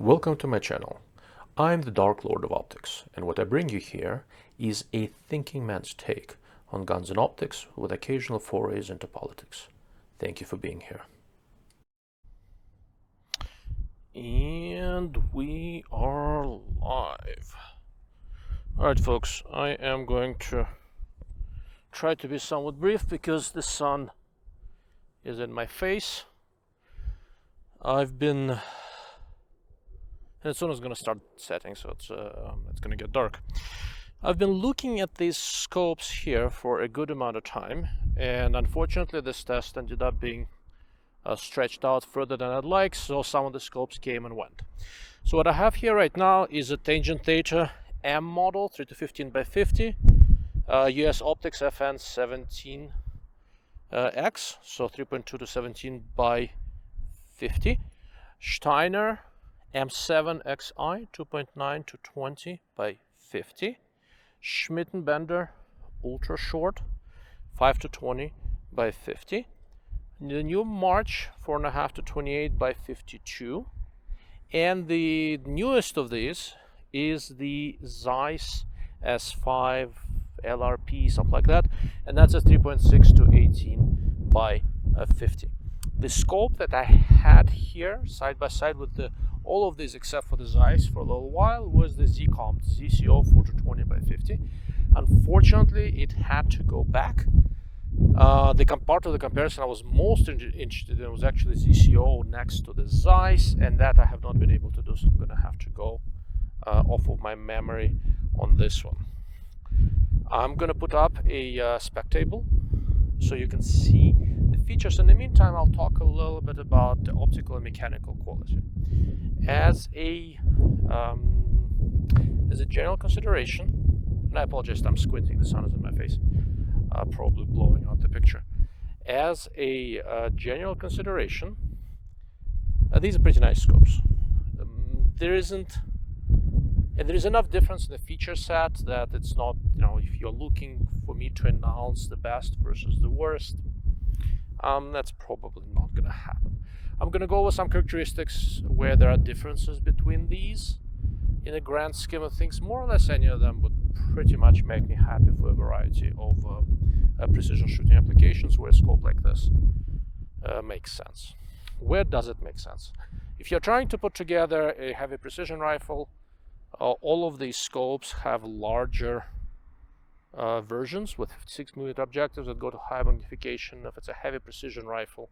Welcome to my channel. I'm the Dark Lord of Optics, and what I bring you here is a thinking man's take on guns and optics with occasional forays into politics. Thank you for being here. And we are live. Alright folks, I am going to try to be somewhat brief because the sun is in my face. And soon it's going to start setting, so it's going to get dark. I've been looking at these scopes here for a good amount of time, and unfortunately this test ended up being stretched out further than I'd like, so some of the scopes came and went. So what I have here right now is a tangent theta M model, 3 to 15 by 50, US Optics FN 17X, so 3.2 to 17 by 50, Steiner M7XI 2.9 to 20 by 50, Schmidt & Bender ultra short 5 to 20 by 50, the new March 4.5 to 28 by 52, and the newest of these is the Zeiss S5 LRP, something like that, and that's a 3.6 to 18 by 50. The scope that I had here side by side with all of these except for the Zeiss for a little while was the ZCO 4 to 20 by 50. Unfortunately, it had to go back. The part of the comparison I was most interested in was actually ZCO next to the Zeiss, and that I have not been able to do, so I'm going to have to go off of my memory on this one. I'm going to put up a spec table so you can see the features. In the meantime, I'll talk a little bit about the optical and mechanical quality. As a general consideration, and I apologize, I'm squinting, the sun is in my face, probably blowing out the picture. As a general consideration, these are pretty nice scopes. There is enough difference in the feature set that it's not, if you're looking for me to announce the best versus the worst, that's probably not going to happen. I'm going to go over some characteristics where there are differences between these. In the grand scheme of things, more or less any of them would pretty much make me happy for a variety of precision shooting applications where a scope like this makes sense. Where does it make sense? If you're trying to put together a heavy precision rifle, all of these scopes have larger versions with 56mm objectives that go to high magnification. If it's a heavy precision rifle,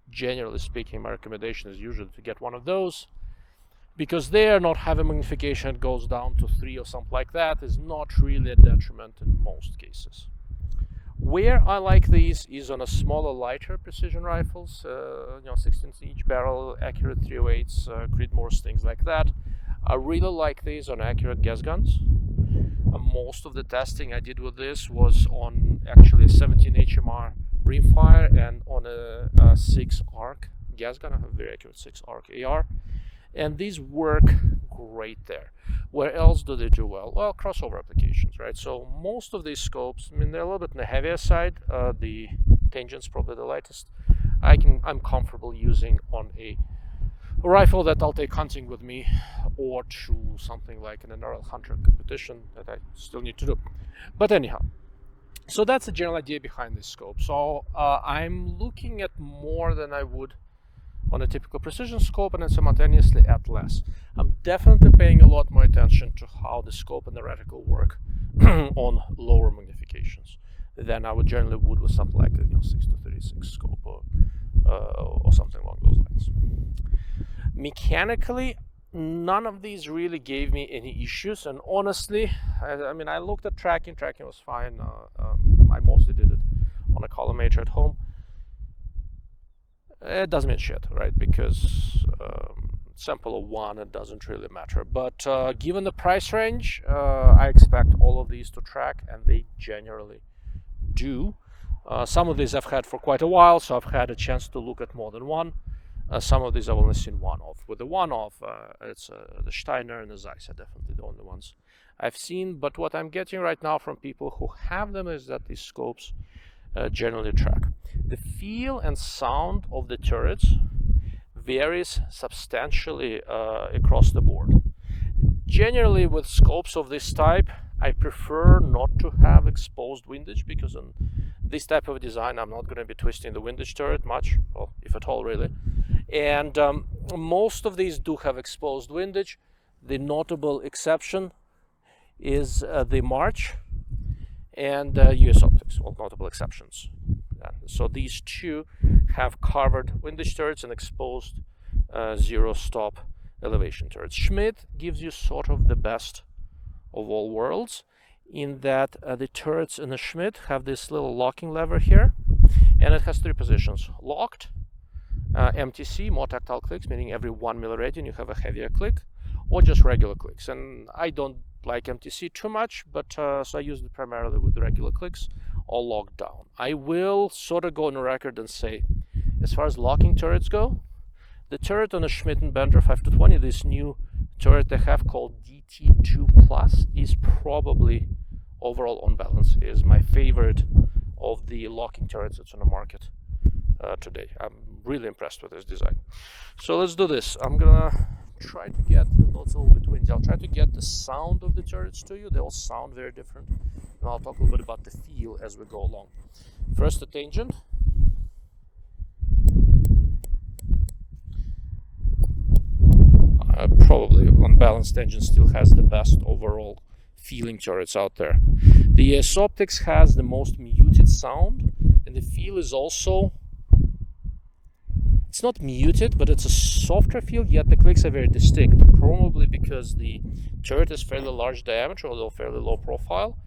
generally speaking, my recommendation is usually to get one of those, because they are not heavy magnification. It goes down to 3 or something like that. Is not really a detriment in most cases. Where I like these is on a smaller, lighter precision rifles, 16-inch barrel, accurate 308s, Creedmoors, things like that. I really like these on accurate gas guns. Most of the testing I did with this was on actually a 17 HMR rimfire and on a 6 arc gas gun. I have a very accurate 6 arc AR, and these work great there. Where else do they do well? Well, crossover applications, right? So most of these scopes, they're a little bit on the heavier side. The tangent's probably the lightest. I'm comfortable using on a rifle that I'll take hunting with me, or to something like an NRL Hunter competition that I still need to do. But anyhow, so that's the general idea behind this scope. So I'm looking at more than I would on a typical precision scope, and then simultaneously at less. I'm definitely paying a lot more attention to how the scope and the reticle work on lower magnifications than I would generally would with something like a 6 to 36 scope or something along those lines. Mechanically, none of these really gave me any issues, and honestly, I looked at tracking was fine. I mostly did it on a collimator at home. It doesn't mean shit, right? Because sample of 1, it doesn't really matter. But given the price range, I expect all of these to track, and they generally do. Some of these I've had for quite a while, so I've had a chance to look at more than one. Some of these I've only seen one of. With the one of, it's the Steiner and the Zeiss are definitely the only ones I've seen. But what I'm getting right now from people who have them is that these scopes generally track. The feel and sound of the turrets varies substantially across the board. Generally, with scopes of this type, I prefer not to have exposed windage, because on this type of design I'm not going to be twisting the windage turret much, well, if at all really. And most of these do have exposed windage. The notable exception is the March and US Optics, well, notable exceptions. So these two have covered windage turrets and exposed zero stop elevation turrets. Schmidt gives you sort of the best of all worlds, in that the turrets in the Schmidt have this little locking lever here, and it has three positions: locked, MTC, more tactile clicks, meaning every 1 milliradian you have a heavier click, or just regular clicks. And I don't like MTC too much, but so I use it primarily with regular clicks, all locked down. I will sort of go on the record and say, as far as locking turrets go, the turret on the Schmidt and Bender 5-20, this new turret they have called DT2 Plus, is probably, overall on balance, is my favorite of the locking turrets that's on the market today. I'm really impressed with this design. So let's do this. I'm gonna try to get the notes a little bit windy. I'll try to get the sound of the turrets to you. They all sound very different, and I'll talk a little bit about the feel as we go along. First, the tangent. Probably on balance, tangent still has the best overall feeling turrets out there. The US Optics has the most muted sound, and the feel is also, it's not muted, but it's a softer feel, yet the clicks are very distinct, probably because the turret is fairly large diameter, although fairly low profile.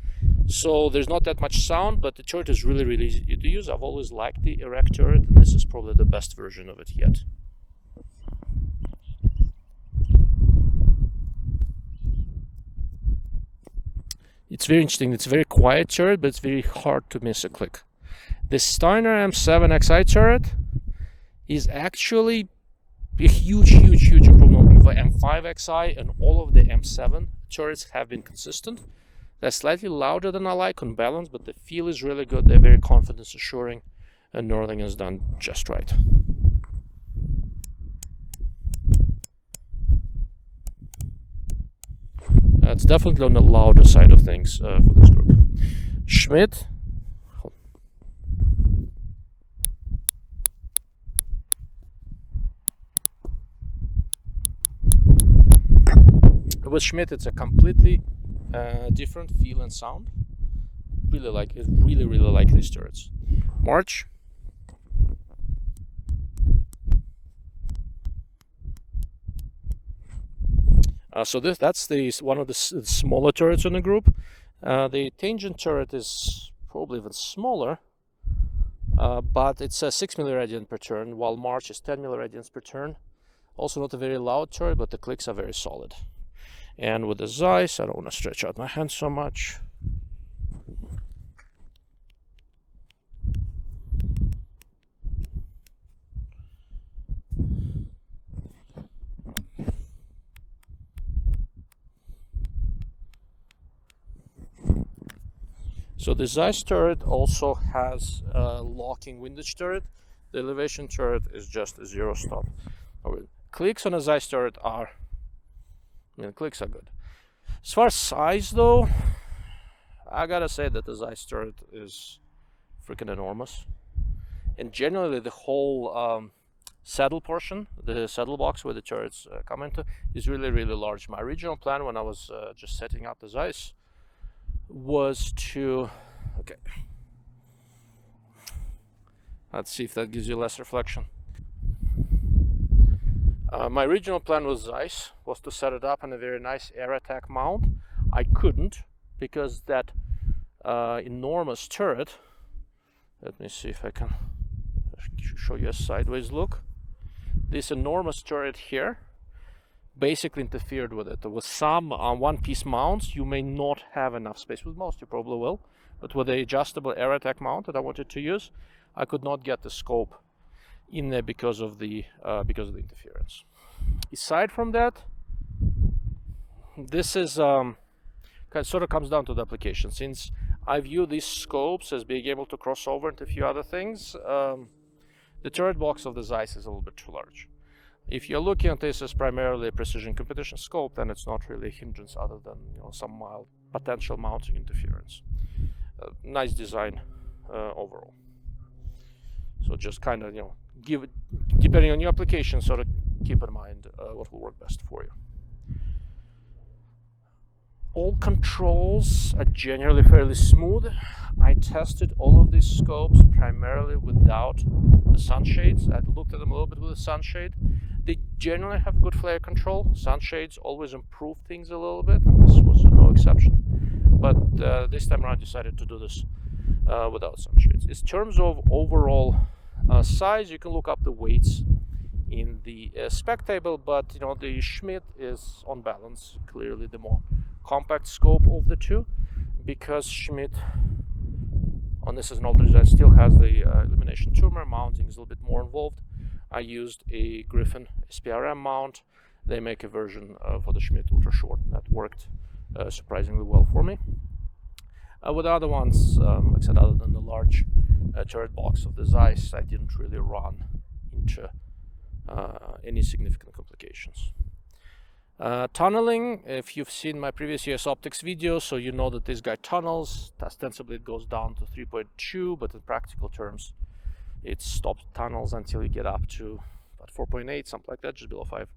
So there's not that much sound, but the turret is really, really easy to use. I've always liked the erect turret, and this is probably the best version of it yet. It's very interesting. It's a very quiet turret, but it's very hard to miss a click. The Steiner M7XI turret is actually a huge improvement over M5XI, and all of the M7 turrets have been consistent. They're slightly louder than I like on balance, but the feel is really good. They're very confidence assuring, and Northing is done just right. It's definitely on the louder side of things for this group. Schmidt. With Schmidt, it's a completely different feel and sound. Really like it. Really like these turrets. March. So that's one of the smaller turrets in the group. The tangent turret is probably even smaller, but it's 6 milliradian per turn, while March is 10 milliradians per turn. Also not a very loud turret, but the clicks are very solid. And with the Zeiss, I don't want to stretch out my hand so much. So the Zeiss turret also has a locking windage turret. The elevation turret is just a zero stop. Clicks on a Zeiss turret are, clicks are good. As far as size though, I gotta say that the Zeiss turret is freaking enormous. And generally the whole saddle portion, the saddle box where the turrets come into, is really large. My original plan when I was just setting up the Zeiss was to, okay, let's see if that gives you less reflection. My original plan with Zeiss was to set it up on a very nice air attack mount. I couldn't because that enormous turret, let me see if I can show you a sideways look. This enormous turret here basically interfered with it. With some one-piece mounts, you may not have enough space. With most, you probably will. But with the adjustable air attack mount that I wanted to use, I could not get the scope in there because of the interference. Aside from that, this is sort of comes down to the application. Since I view these scopes as being able to cross over into a few other things, the turret box of the Zeiss is a little bit too large. If you're looking at this as primarily a precision competition scope, then it's not really a hindrance other than some mild potential mounting interference. Nice design overall. So just kind of give it, depending on your application, sort of keep in mind what will work best for you. All controls are generally fairly smooth. I tested all of these scopes primarily without the sunshades. I looked at them a little bit with the sunshade. They generally have good flare control. Sunshades always improve things a little bit, and this was no exception. But this time around I decided to do this without sunshades. In terms of overall size, you can look up the weights in the spec table, but the Schmidt is on balance clearly the more compact scope of the two, because Schmidt on this is an older design, still has the illumination tumor. Mounting is a little bit more involved. I used a Griffin SPRM mount. They make a version for the Schmidt Ultra Short that worked surprisingly well for me. With the other ones, like I said, other than the large turret box of the Zeiss, I didn't really run into any significant complications. Tunneling, if you've seen my previous US optics video, so you know that this guy tunnels. Ostensibly it goes down to 3.2, but in practical terms it stops tunnels until you get up to about 4.8, something like that, just below 5.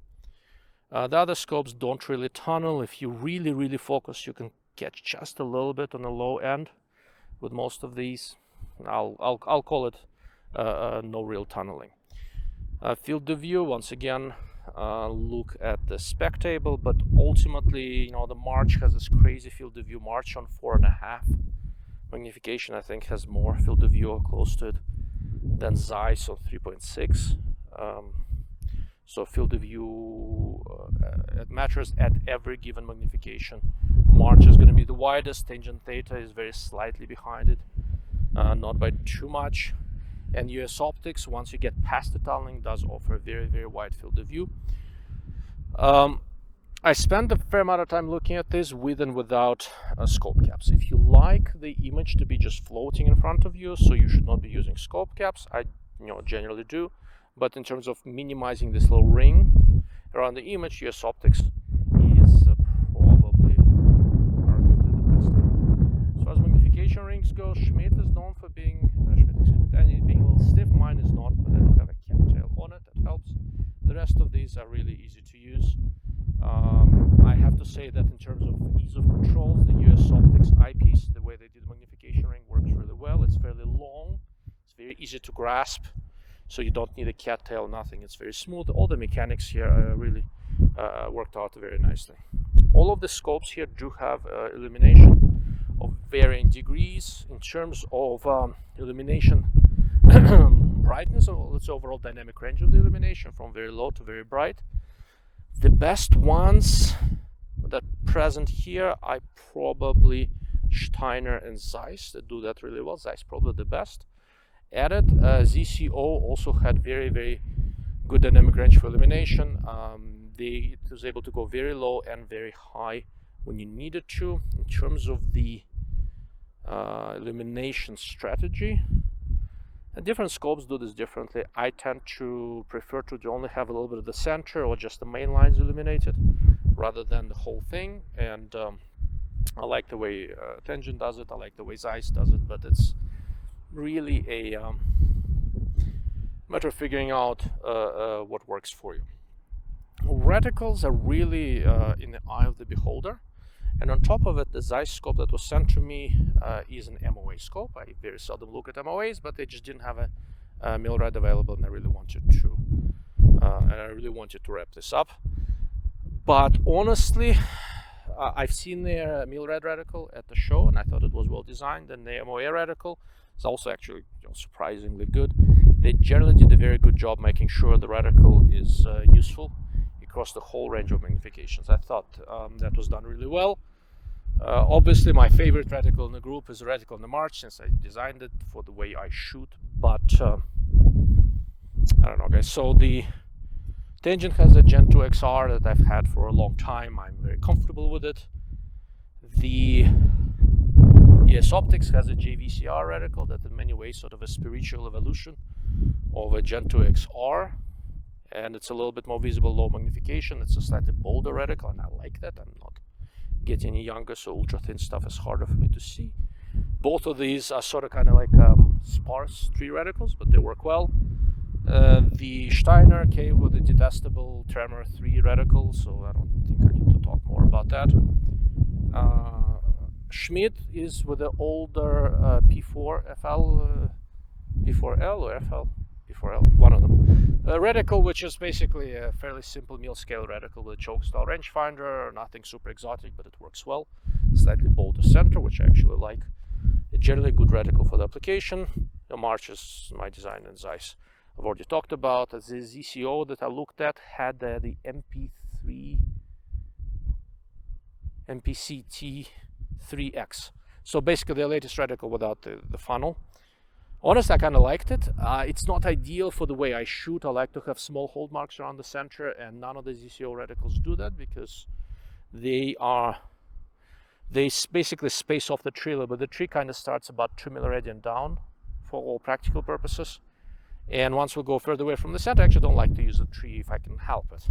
The other scopes don't really tunnel. If you really focus, you can catch just a little bit on the low end with most of these. I'll call it no real tunneling. Field of view, once again, look at the spec table, but ultimately, the March has this crazy field of view. March on 4.5 magnification, I think, has more field of view close to it than Zeiss on 3.6. So field of view it matters at every given magnification. March is going to be the widest. Tangent theta is very slightly behind it, not by too much. And US optics, once you get past the tunneling, does offer a very wide field of view. I spent a fair amount of time looking at this with and without scope caps. If you like the image to be just floating in front of you, so you should not be using scope caps. I generally do, but in terms of minimizing this little ring around the image, US optics is probably arguably the best. As far as magnification rings go, Schmidt is known for being being a little stiff. Mine is not, but I do have a cattail on it. That helps. The rest of these are really easy to use. I have to say that in terms of ease of controls, the US Optics eyepiece, the way they did the magnification ring, works really well. It's fairly long. It's very easy to grasp, so you don't need a cattail, nothing. It's very smooth. All the mechanics here really worked out very nicely. All of the scopes here do have illumination of varying degrees in terms of illumination brightness, or its overall dynamic range of the illumination, from very low to very bright. The best ones that present here are probably Steiner and Zeiss that do that really well. Zeiss probably the best at it. ZCO also had very good dynamic range for illumination. It was able to go very low and very high when you needed to. In terms of the illumination strategy, different scopes do this differently. I tend to prefer to only have a little bit of the center or just the main lines illuminated rather than the whole thing, and I like the way Tangent does it, I like the way Zeiss does it, but it's really a matter of figuring out what works for you. Reticles are really in the eye of the beholder. And on top of it, the Zeiss scope that was sent to me is an MOA scope. I very seldom look at MOAs, but they just didn't have a Milrad available, and I really wanted to wrap this up. But honestly, I've seen their Milrad reticle at the show, and I thought it was well designed. And the MOA reticle is also actually surprisingly good. They generally did a very good job making sure the reticle is useful across the whole range of magnifications. I thought that was done really well. Obviously, my favorite reticle in the group is the reticle in the March, since I designed it for the way I shoot. But I don't know, guys. So the Tangent has a Gen 2 XR that I've had for a long time. I'm very comfortable with it. The ES Optics has a JVCR reticle that in many ways sort of a spiritual evolution of a Gen 2 XR. and it's a little bit more visible, low magnification. It's a slightly bolder reticle, and I like that. I'm not getting any younger, so ultra thin stuff is harder for me to see. Both of these are sort of kind of like sparse tree reticles, but they work well. The Steiner came with a detestable Tremor 3 reticle, so I don't think I need to talk more about that. Schmidt is with the older P4 FL, P4L or FL? P4L, one of them. A reticle, which is basically a fairly simple meal scale reticle with a choke style rangefinder, nothing super exotic, but it works well. Slightly bolder center, which I actually like. A generally good reticle for the application. The March is my design in Zeiss. I've already talked about. The ZCO that I looked at had the MPCT 3X. So basically the latest reticle without the funnel. Honestly, I kind of liked it. It's not ideal for the way I shoot. I like to have small hold marks around the center, and none of the ZCO reticles do that because they basically space off the tree a little bit. The tree kind of starts about 2 milliradian down for all practical purposes. And once we go further away from the center, I actually don't like to use the tree if I can help it.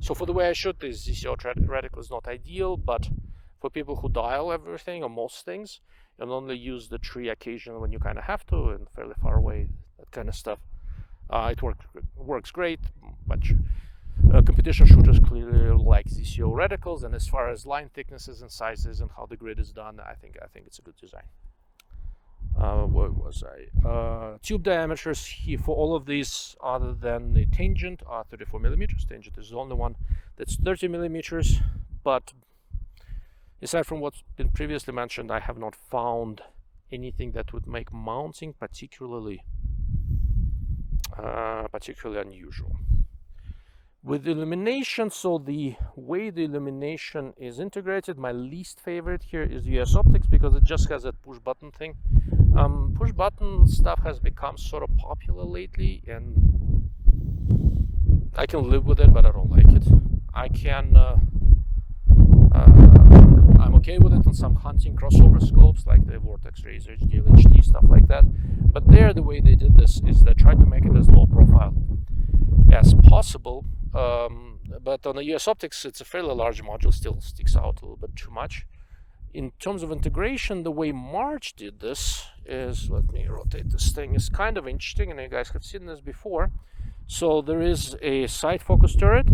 So for the way I shoot, this ZCO reticle is not ideal, but for people who dial everything or most things, you'll only use the tree occasionally when you kind of have to and fairly far away, that kind of stuff. It works great, but competition shooters clearly like ZCO reticles, and as far as line thicknesses and sizes and how the grid is done, I think it's a good design. Where was I? Tube diameters here for all of these, other than the tangent, are 34 millimeters. Tangent is the only one that's 30 millimeters, but aside from what's been previously mentioned, I have not found anything that would make mounting particularly unusual. With illumination, so the way the illumination is integrated, my least favorite here is US Optics because it just has that push button thing. Push button stuff has become sort of popular lately, and I can live with it, but I don't like it. I'm okay with it on some hunting crossover scopes like the Vortex Razor, HDL-HD, stuff like that. But there, the way they did this is they tried to make it as low profile as possible. But on the US Optics, it's a fairly large module, still sticks out a little bit too much. In terms of integration, the way March did this is, let me rotate this thing, is kind of interesting, and you guys have seen this before. So there is a side focus turret.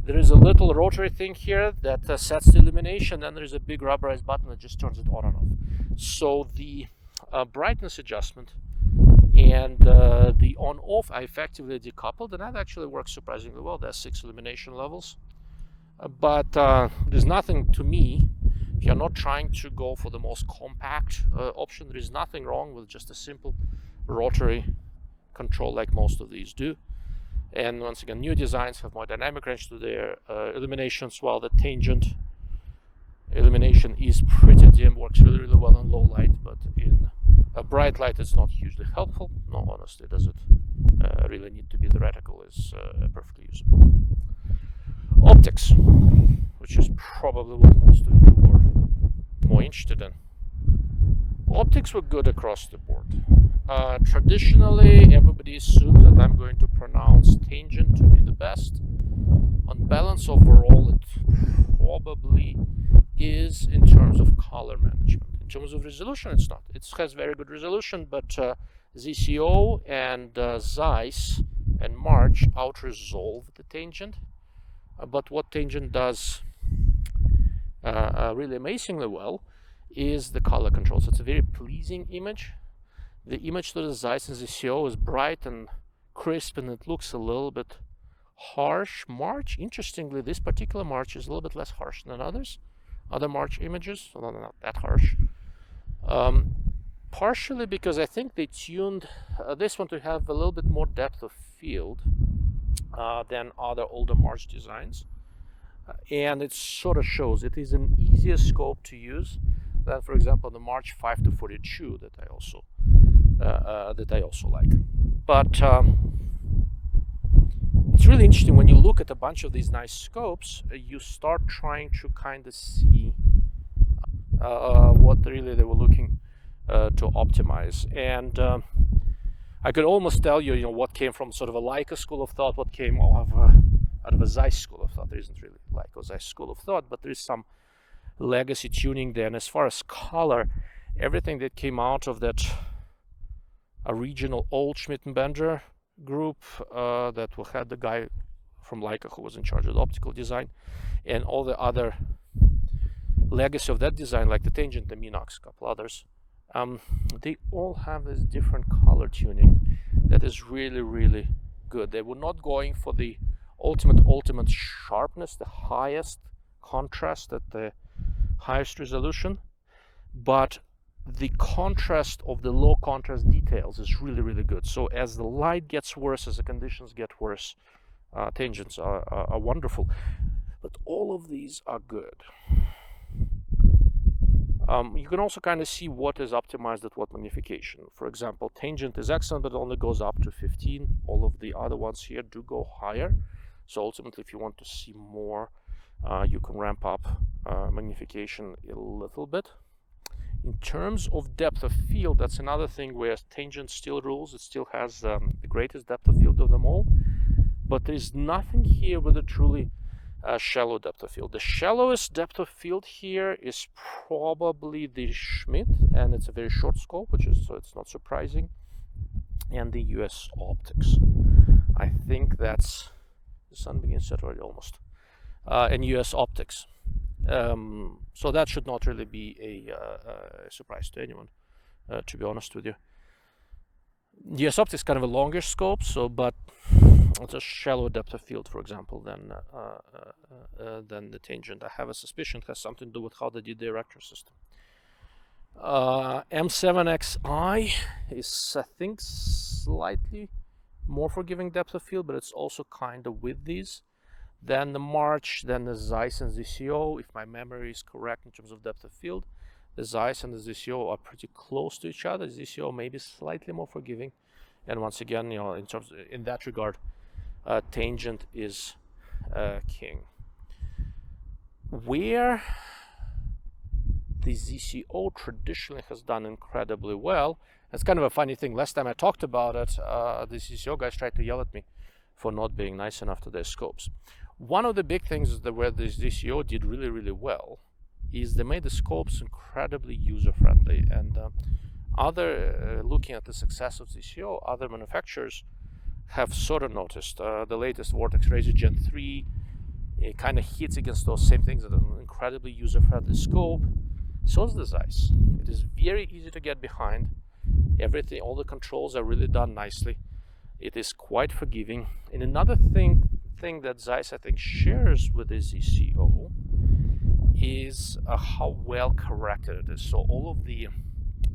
There is a little rotary thing here that sets the illumination, and there is a big rubberized button that just turns it on and off. So the brightness adjustment and the on-off are effectively decoupled, and that actually works surprisingly well. There's 6 illumination levels. But there's nothing, to me, if you're not trying to go for the most compact option, there is nothing wrong with just a simple rotary control like most of these do. And once again, new designs have more dynamic range to their illuminations, while the tangent illumination is pretty dim, works really, really well in low light, but in a bright light it's not hugely helpful. No, honestly, does it really need to be? The reticle is perfectly usable. Optics, which is probably what most of you were more interested in. Optics were good across the board. Traditionally, everybody assumes that I'm going to pronounce tangent to be the best. On balance, overall, it probably is in terms of color management. In terms of resolution, it's not. It has very good resolution, but ZCO and Zeiss and March out-resolve the tangent. But what tangent does really amazingly well is the color control. So it's a very pleasing image. The image to the Zeiss and ZCO is bright and crisp, and it looks a little bit harsh. March, interestingly, this particular March is a little bit less harsh than others. Other March images, although not that harsh. Partially because I think they tuned this one to have a little bit more depth of field than other older March designs. And it sort of shows. It is an easier scope to use than, for example, the March 5-42 that I also like. But it's really interesting when you look at a bunch of these nice scopes, you start trying to kind of see what really they were looking to optimize. And I could almost tell you, what came from sort of a Leica school of thought, what came out of a Zeiss school of thought. There isn't really Leica or Zeiss school of thought, but there is some legacy tuning there. And as far as color, everything that came out of that original old Schmidt and Bender group that had the guy from Leica who was in charge of the optical design, and all the other legacy of that design, like the Tangent, the Minox, a couple others, they all have this different color tuning that is really, really good. They were not going for the ultimate sharpness, the highest contrast at the highest resolution, but the contrast of the low contrast details is really, really good. So as the light gets worse, as the conditions get worse, tangents are wonderful. But all of these are good. You can also kind of see what is optimized at what magnification. For example, tangent is excellent, but only goes up to 15. All of the other ones here do go higher. So ultimately, if you want to see more, you can ramp up magnification a little bit. In terms of depth of field, that's another thing where tangent still rules. It still has the greatest depth of field of them all. But there's nothing here with a truly shallow depth of field. The shallowest depth of field here is probably the Schmidt, and it's a very short scope, so it's not surprising. And the US optics. I think that's, the sun begins set already almost. And US optics. So that should not really be a surprise to anyone, to be honest with you. US optics is kind of a longer scope, but it's a shallow depth of field, for example, than the tangent. I have a suspicion it has something to do with how they did the erector system. M7XI is, I think, slightly more forgiving depth of field, but it's also kind of with these. Then the March, then the Zeiss and ZCO, if my memory is correct in terms of depth of field. The Zeiss and the ZCO are pretty close to each other. ZCO may be slightly more forgiving. And once again, in that regard, tangent is king. Where the ZCO traditionally has done incredibly well, it's kind of a funny thing. Last time I talked about it, the ZCO guys tried to yell at me for not being nice enough to their scopes. One of the big things where the ZCO did really, really well is they made the scopes incredibly user-friendly. And looking at the success of ZCO, other manufacturers have sort of noticed. The latest Vortex Razor Gen 3, it kind of hits against those same things. It's an incredibly user-friendly scope. So is the Zeiss. It is very easy to get behind. Everything, all the controls are really done nicely. It is quite forgiving. And another thing that Zeiss, I think, shares with the ZCO is how well corrected it is. So all of the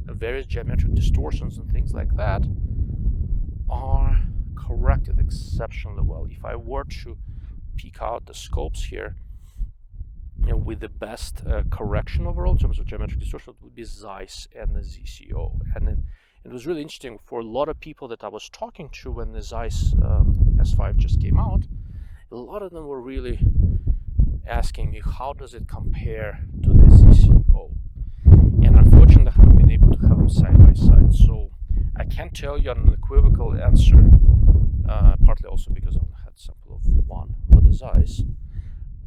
various geometric distortions and things like that are corrected exceptionally well. If I were to pick out the scopes here, with the best correction overall in terms of geometric distortion, it would be Zeiss and the ZCO. And then it was really interesting for a lot of people that I was talking to when the Zeiss S5 just came out. A lot of them were really asking me, how does it compare to the ZCO? And unfortunately, I haven't been able to have them side by side. So I can't tell you an unequivocal answer, partly also because I only had a sample of one with the Zeiss.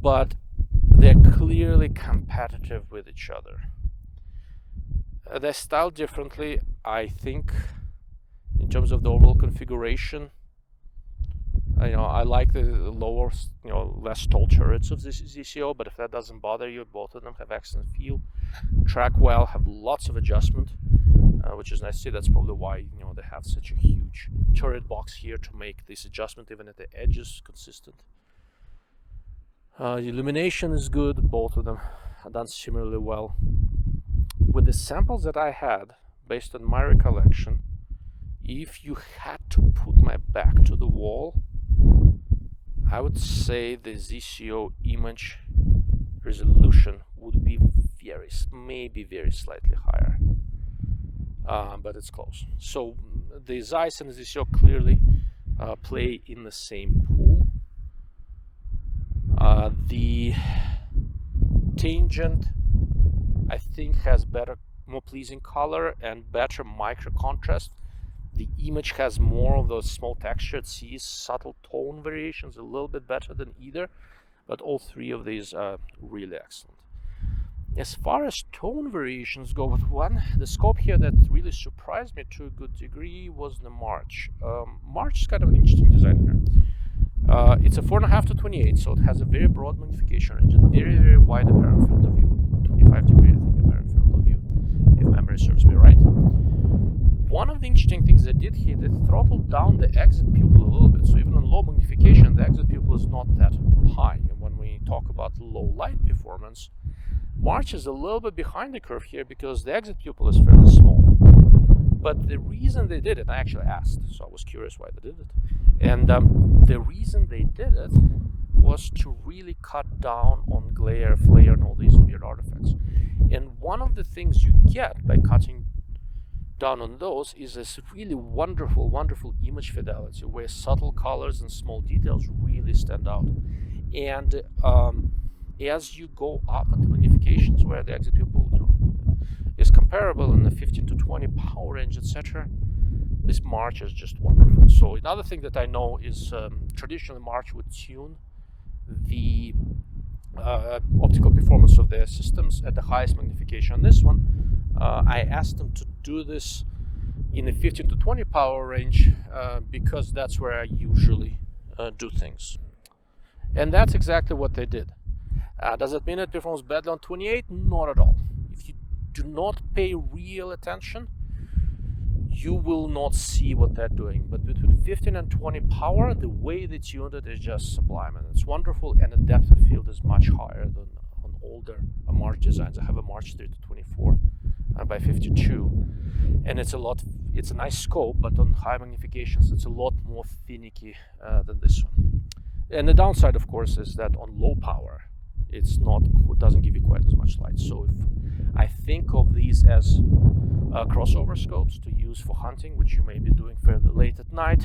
But they're clearly competitive with each other. They're styled differently, I think, in terms of the overall configuration. I like the lower, less tall turrets of this ZCO, but if that doesn't bother you, both of them have excellent feel, track well, have lots of adjustment, which is nice to see. That's probably why they have such a huge turret box here to make this adjustment even at the edges consistent. Illumination is good. Both of them are done similarly well. With the samples that I had, based on my recollection, if you had to put my back to the wall, I would say the ZCO image resolution would be maybe very slightly higher, but it's close. So the Zeiss and the ZCO clearly play in the same pool. The Tangent, I think, has more pleasing color and better micro contrast. The image has more of those small textured, sees subtle tone variations, a little bit better than either, but all three of these are really excellent. As far as tone variations go with one, the scope here that really surprised me to a good degree was the March. March is kind of an interesting design here. It's a 4.5 to 28, so it has a very broad magnification range and very, very wide apparent field of view. 25 degree, I think, apparent field of view, if memory serves me right. One of the interesting things they did here, they throttled down the exit pupil a little bit. So even on low magnification, the exit pupil is not that high. And when we talk about low light performance, March is a little bit behind the curve here because the exit pupil is fairly small. But the reason they did it, I actually asked, so I was curious why they did it. And the reason they did it was to really cut down on glare, flare, and all these weird artifacts. And one of the things you get by cutting down on those is this really wonderful, wonderful image fidelity where subtle colors and small details really stand out. And as you go up into magnifications where the exit pupil is comparable in the 15 to 20 power range, etc., this March is just wonderful. So another thing that I know is traditionally March would tune the optical performance of their systems at the highest magnification. This one, I asked them to do this in the 15 to 20 power range because that's where I usually do things. And that's exactly what they did. Does it mean it performs badly on 28? Not at all. If you do not pay real attention, you will not see what they're doing. But between 15 and 20 power, the way they tuned it is just sublime, and it's wonderful, and the depth of field is much higher than on older March designs. I have a March 3 to 24 by 52, and it's a nice scope, but on high magnifications it's a lot more finicky than this one. And the downside, of course, is that on low power it doesn't give you quite as much light. So if I think of these as crossover scopes to use for hunting, which you may be doing fairly late at night,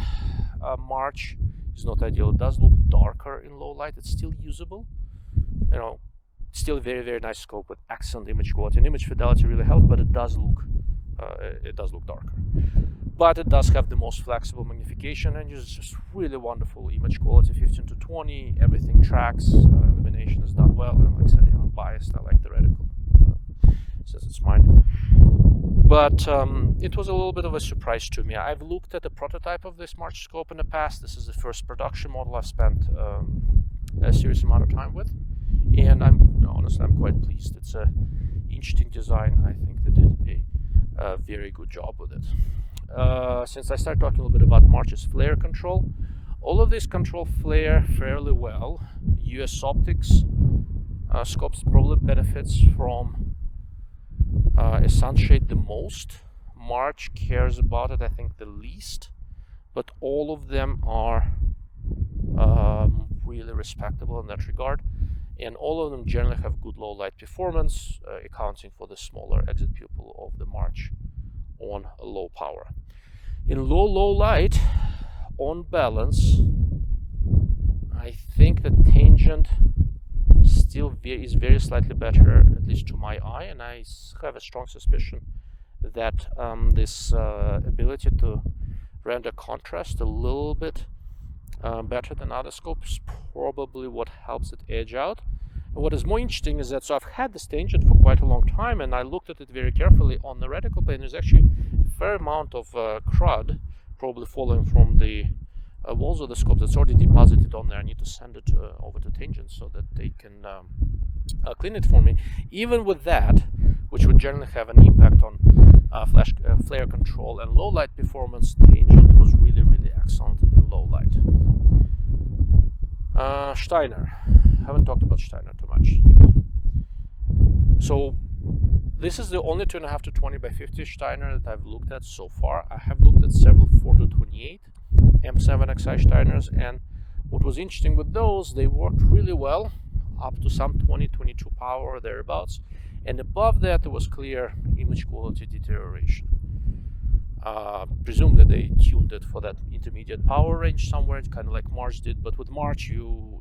March is not ideal. It does look darker in low light. It's still usable, still a very, very nice scope with excellent image quality, and image fidelity really helps, but it does look darker. But it does have the most flexible magnification, and it's just really wonderful image quality, 15 to 20, everything tracks, illumination is done well, and like I said, I'm biased, I like the reticle since it's mine. But it was a little bit of a surprise to me. I've looked at the prototype of this March scope in the past. This is the first production model I've spent a serious amount of time with, and honestly I'm quite pleased. It's an interesting design. I think they did a very good job with it. Since I started talking a little bit about March's flare control, all of these control flare fairly well. US Optics scopes probably benefits from a sunshade the most. March cares about it, I think, the least, but all of them are really respectable in that regard, and all of them generally have good low light performance, accounting for the smaller exit pupil of the March on a low power. In low light, on balance, I think the tangent still is very slightly better, at least to my eye, and I have a strong suspicion that this ability to render contrast a little bit better than other scopes is probably what helps it edge out. And what is more interesting is that, so I've had this tangent for quite a long time, and I looked at it very carefully on the reticle plane. There's actually a fair amount of crud probably falling from the walls of the scope that's already deposited on there. I need to send it over to Tangent so that they can clean it for me. Even with that, which would generally have an impact on flare control and low light performance, Tangent was really, really excellent in low light. Steiner. Haven't talked about Steiner too much yet. So this is the only 2.5 to 20 by 50 Steiner that I've looked at so far. I have looked at several 4 to 28 M7XI Steiners, and what was interesting with those, they worked really well up to some 20-22 power or thereabouts, and above that there was clear image quality deterioration. Presumably they tuned it for that intermediate power range somewhere, kind of like March did, but with March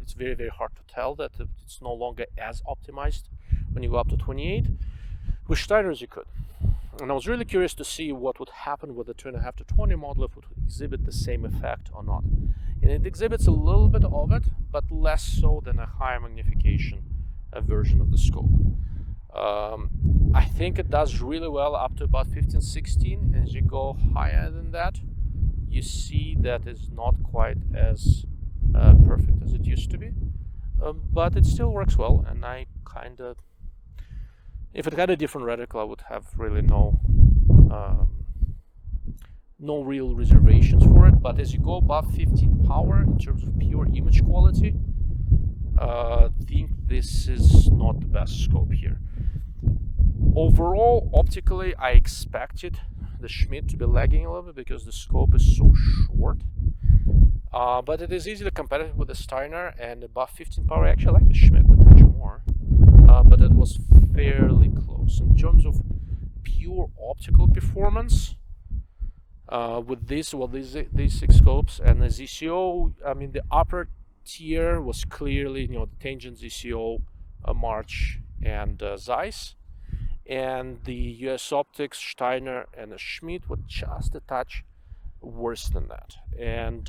it's very, very hard to tell that it's no longer as optimized when you go up to 28. With Steiners you could. And I was really curious to see what would happen with the 2.5 to 20 model, if it would exhibit the same effect or not. And it exhibits a little bit of it, but less so than a higher magnification version of the scope. I think it does really well up to about 15-16. As you go higher than that, you see that it's not quite as perfect as it used to be. But it still works well, and I kind of, if it had a different reticle, I would have really no real reservations for it. But as you go above 15 power in terms of pure image quality, I think this is not the best scope here. Overall, optically, I expected the Schmidt to be lagging a little bit because the scope is so short. But it is easily competitive with the Steiner, and above 15 power, I actually like the Schmidt a touch more. But it was fairly close. In terms of pure optical performance, with these 6 scopes and the ZCO, I mean, the upper tier was clearly, the Tangent, ZCO, March, and Zeiss. And the US Optics, Steiner, and the Schmidt were just a touch worse than that. And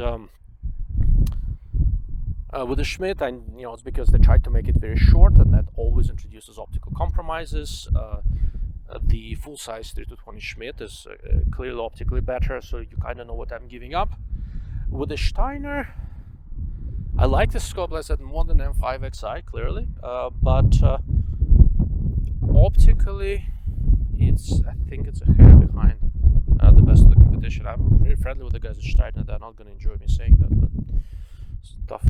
with the Schmidt, it's because they tried to make it very short, and that always introduces optical compromises. The full-size 3 to 20 Schmidt is clearly optically better, so you kind of know what I'm giving up. With the Steiner, I like the scope, as I said, more than M5XI, clearly, but optically, I think it's a hair behind the best of the competition. I'm very friendly with the guys at Steiner. They're not going to enjoy me saying that, but it's tough.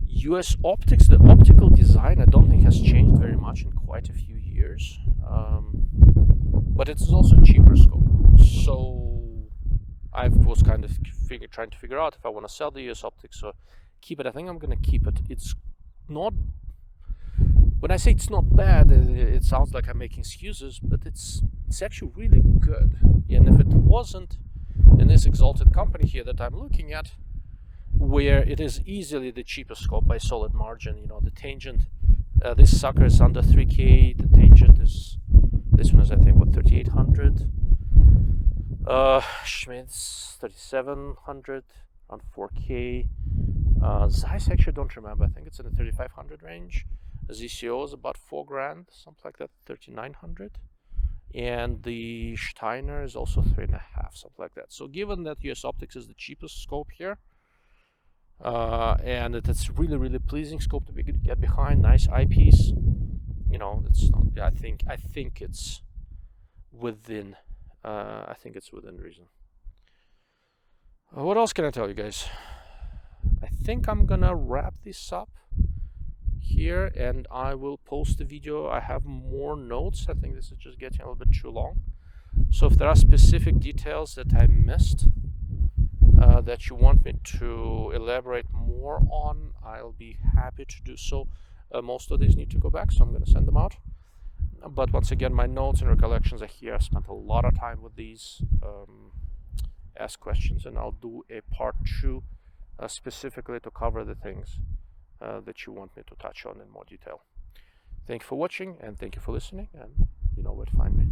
US Optics, the optical design, I don't think has changed very much in quite a few years, but it's also a cheaper scope. So I was kind of trying to figure out if I want to sell the US Optics or keep it. I think I'm going to keep it. It's not. When I say it's not bad, it sounds like I'm making excuses, but it's actually really good. And if it wasn't in this exalted company here that I'm looking at, where it is easily the cheapest scope by solid margin, the Tangent, this sucker is under 3K, the Tangent is, this one is I think what, 3800, Schmidt's 3700, around 4K, Zeiss I actually don't remember, I think it's in the 3500 range. ZCO is about $4,000, something like that, 3,900, and the Steiner is also 3.5, something like that. So given that US Optics is the cheapest scope here, and it's really pleasing scope to get behind, nice eyepiece, it's not. I think it's within. I think it's within reason. What else can I tell you guys? I think I'm gonna wrap this up here, and I will post the video. I have more notes. I think this is just getting a little bit too long. So if there are specific details that I missed that you want me to elaborate more on, I'll be happy to do so. Most of these need to go back, so I'm going to send them out. But once again, my notes and recollections are here. I spent a lot of time with these. Ask questions, and I'll do a part 2 specifically to cover the things that you want me to touch on in more detail. Thank you for watching, and thank you for listening, and you know where to find me.